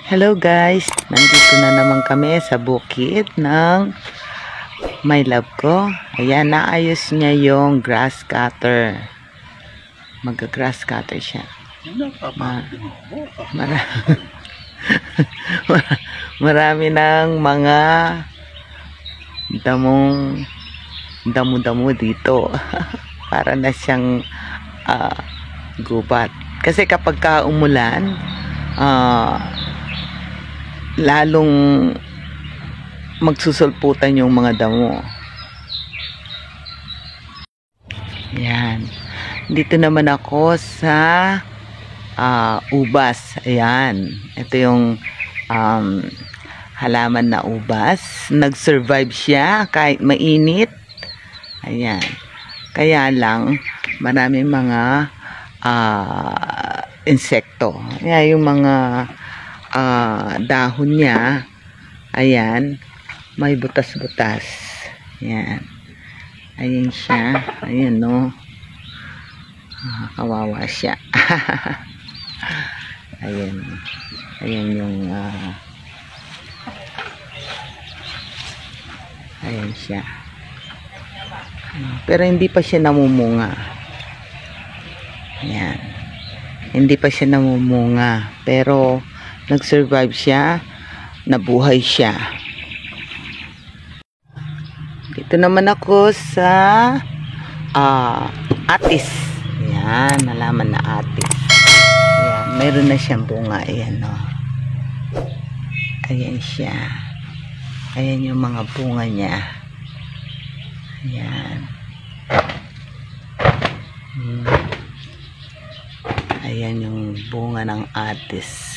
Hello guys, nandito na naman kami sa bukid ng my love ko. Ayan, naayos niya yung grass cutter. Mag-grass cutter siya. Marami ng mga damo-damo dito. Para na siyang gubat. Kasi kapag umulan, lalong magsusulputan yung mga damo. Ayan. Dito naman ako sa ubas. Ayan. Ito yung halaman na ubas. Nag-survive siya kahit mainit. Ayan. Kaya lang, maraming mga insekto. Ayan, yung mga dahon niya, ayan, may butas-butas. Ayan. Ayan siya. Ayan, no. Kawawa siya. Ayan. Ayan yung ayan siya. Pero hindi pa siya namumunga. Ayan. Hindi pa siya namumunga. Pero nag-survive siya, nabuhay siya. Dito naman ako sa atis. Ayan, nalaman na atis. Ayan, mayroon na siyang bunga. Ayan, no. Ayan siya. Ayan yung mga bunga niya. Ayan. Ayan yung bunga ng atis.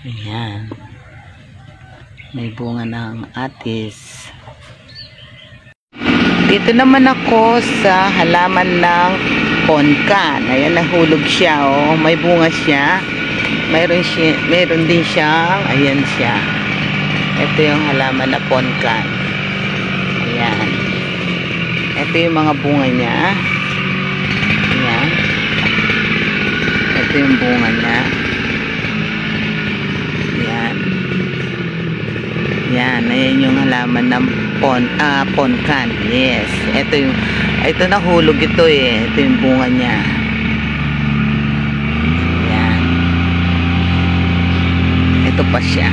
Ayan. May bunga ng atis. Dito naman ako sa halaman ng ponkan. Ayan, nahulog siya. Oh. May bunga siya. Mayroon din siyang, ayan siya. Ito yung halaman na ponkan. Ayan. Ito yung mga bunga niya. Ayan. Ito yung bunga niya. Ayan. Ayan. Ayan yung halaman ng ponkan. Yes. Ito nahulog ito eh. Ito yung bunga niya. Ayan. Ito pa siya.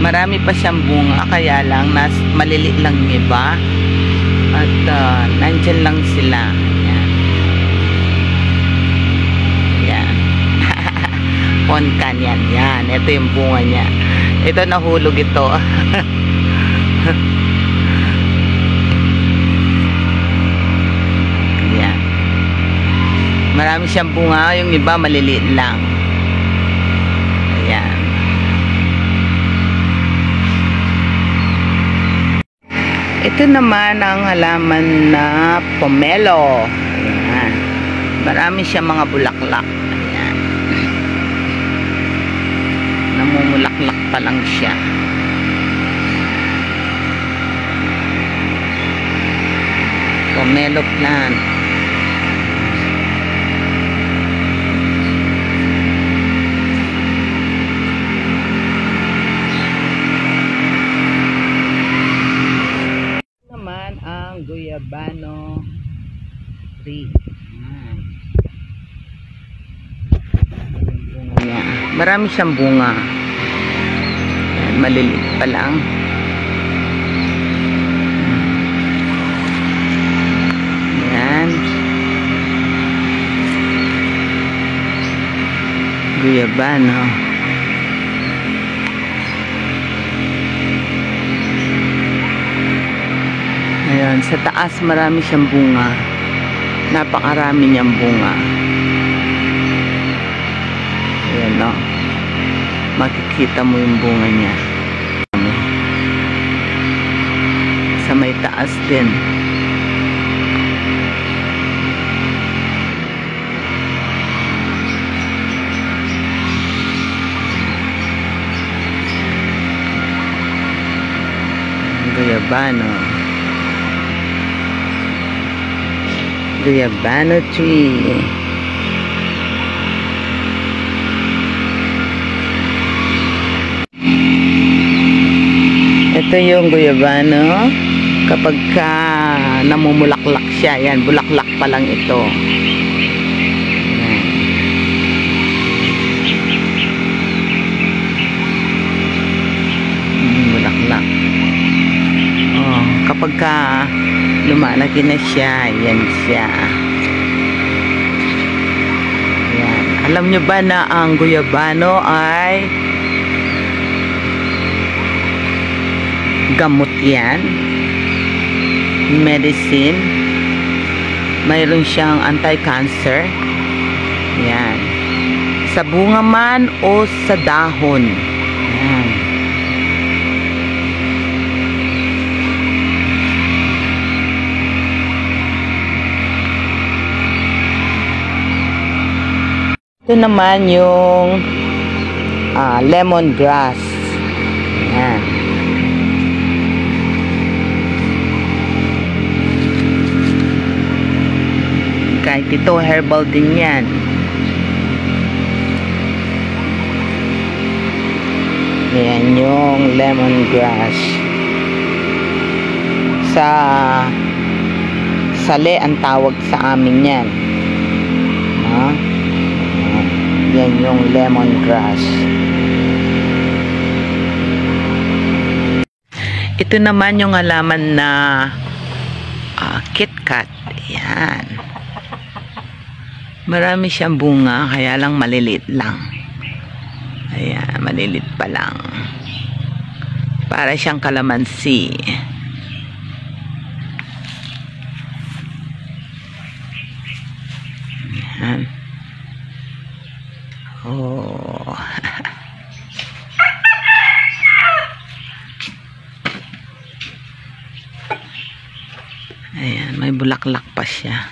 Marami pa siyang bunga, kaya lang maliliit lang yung iba at nandyan lang sila. Ayan. Ayan. Ponkan yan. Yan. Ito yung bunga niya. Ito nahulog ito. Ayan. Marami siyang bunga, yung iba maliliit lang. Ayan. Ito naman ang halaman na pomelo. Ayan. Marami siyang mga bulaklak. Ayan. Namumulaklak pa lang siya. Pomelo plant. Guyabano tree. Ayan. Marami siyang bunga. Ayan, maliliit pa lang. Ayan. Guyabano. Ayan, sa taas marami siyang bunga. Napakarami niyang bunga. Ayan, no? Makikita mo yung bunga niya. Sa may taas din. Guyabano. Guyabano tree. Ito yung guyabano. Kapag namumulaklak siya, yan, bulaklak pa lang ito. Bulaklak. Oh, kapag lumalaki na siya, yan siya. Yan. Alam nyo ba na ang guyabano ay gamot yan? Medicine. Mayroon siyang anti-cancer. Yan. Sa bunga man o sa dahon. Yan. Ito naman yung lemongrass. Yan. Kahit ito, herbal din yan. Yan yung lemongrass. Sa sale ang tawag sa amin yan. Yan yung lemongrass. Ito naman yung halaman na KitKat. Yan. Marami siyang bunga, kaya lang malilit lang. Ayan, malilit pa lang. Para siyang kalamansi. Ayan. Oh. Ayan, may bulaklak pa siya.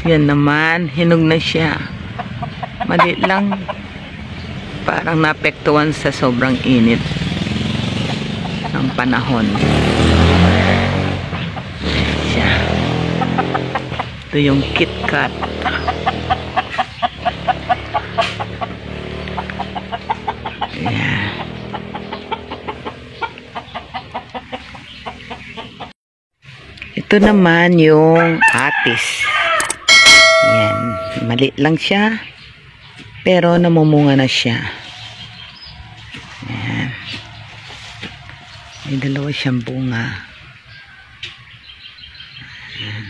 Yan naman, hinog na siya. Maliit lang. Parang naapektuhan sa sobrang init ng panahon. Siya. Ito yung KitKat. Ayan. Ito naman yung atis. Yan, maliit lang siya, pero namumunga na siya. Ayan. May dalawa siyang bunga. Ayan.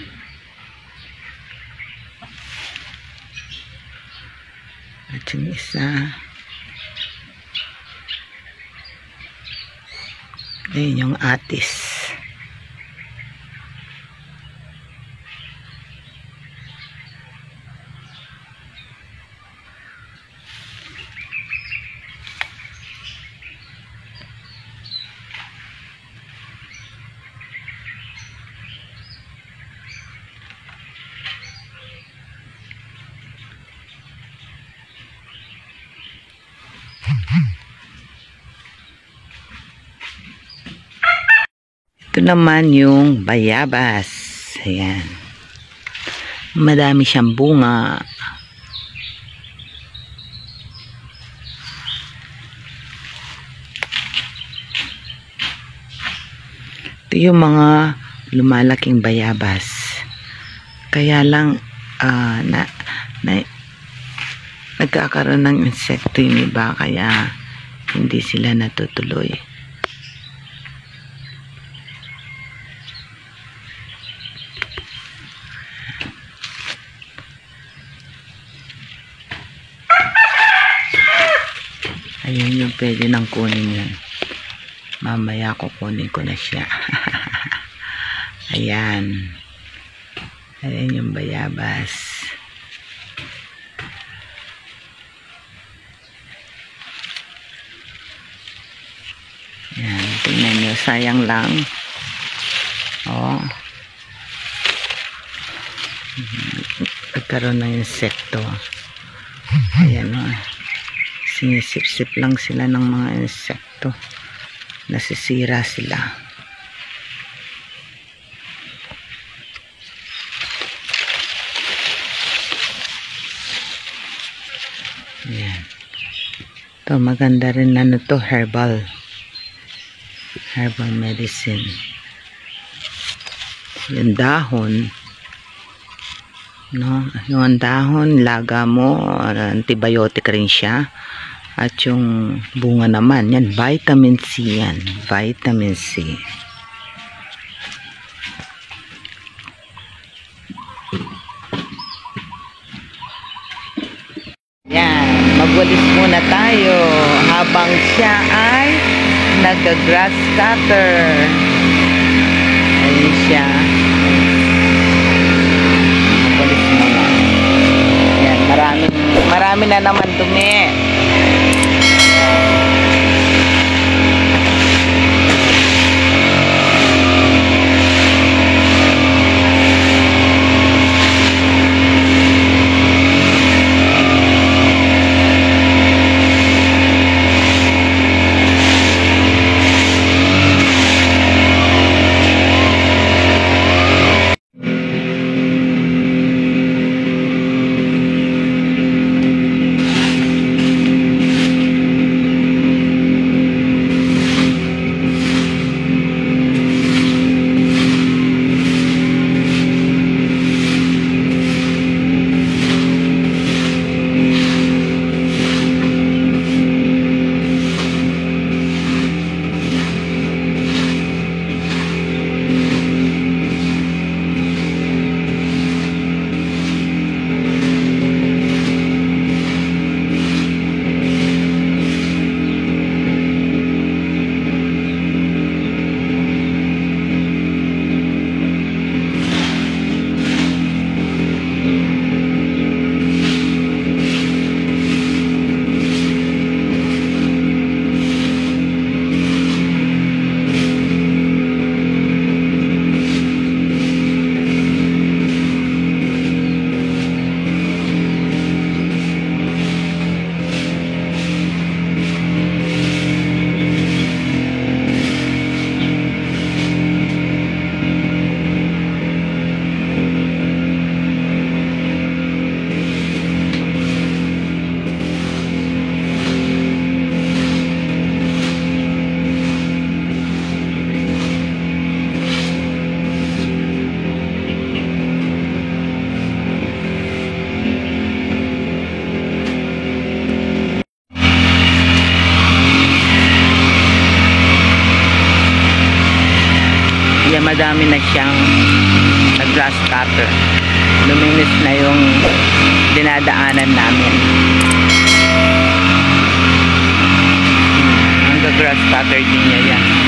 At yung isa, ayun yung atis. Ito naman yung bayabas. Ayan. Madami siyang bunga. Ito yung mga lumalaking bayabas. Kaya lang nagkakaroon ng insekto yung iba, kaya hindi sila natutuloy. Ayun yung pwede nang kunin yun. Mamaya kukunin ko na siya. Ayan. Ayan yung bayabas. Ayan. Tingnan nyo. Sayang lang. Oh. Nagkaroon ng insekto. Ayan o. Sinisip-sip lang sila ng mga insekto. Nasisira sila. Ayan. Ito, maganda rin ano to, herbal medicine. Yung dahon, no? Yung dahon, laga mo, antibiotic rin siya. At yung bunga naman, yan, vitamin C yan. Vitamin C. Yan, magwalis muna tayo habang siya ay nag-grass cutter. Ayun siya. Magwalis muna. Yan, marami na naman dumi. Madami na siyang grass cutter. Luminis na yung dinadaanan namin. Ang grass cutter din niya yan.